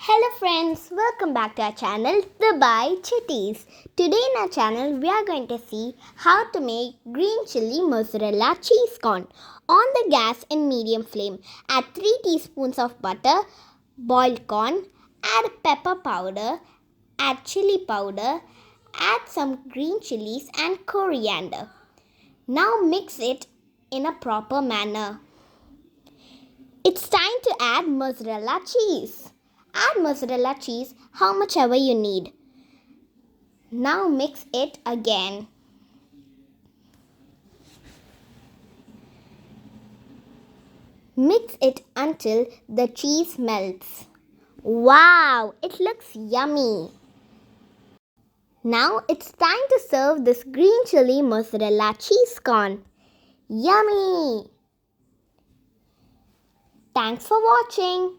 Hello friends, welcome back to our channel Dubaichutties. Today in our channel we are going to see how to make green chili mozzarella cheese corn. On the gas in medium flame, add 3 teaspoons of butter, boiled corn, add pepper powder, add chili powder, add some green chilies and coriander. Now mix it in a proper manner. It's time to add mozzarella cheese. Add mozzarella cheese how much ever you need. Now mix it again. Mix it until the cheese melts. Wow, it looks yummy. Now it's time to serve this green chili mozzarella cheese corn. Yummy! Thanks for watching.